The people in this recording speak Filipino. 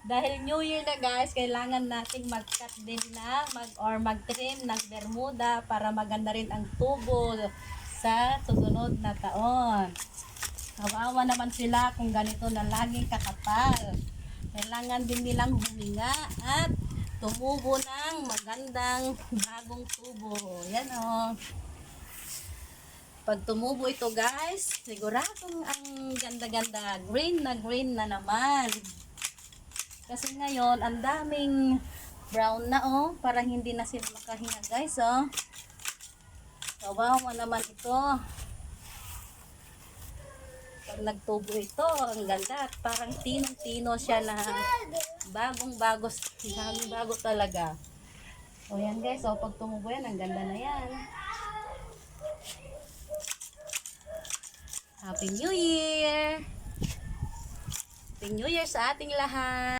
Dahil New Year na guys, kailangan nating mag-cut din na mag-trim ng bermuda para maganda rin ang tubo sa susunod na taon. Kawawa naman sila kung ganito na laging kakapal. Kailangan din nilang huminga at tumubo ng magandang bagong tubo. Yan o. Pag tumubo ito guys, siguradong ang ganda-ganda. Green na naman. Kasi ngayon, ang daming brown na oh. Para hindi na sila makahinga guys oh. Kawawa naman ito. Pag nagtubo ito, ang ganda. At parang tinong-tino siya na bagong-bago talaga. O yan guys, so pag tumubo yan, ang ganda na yan. Happy New Year! Happy New Year sa ating lahat!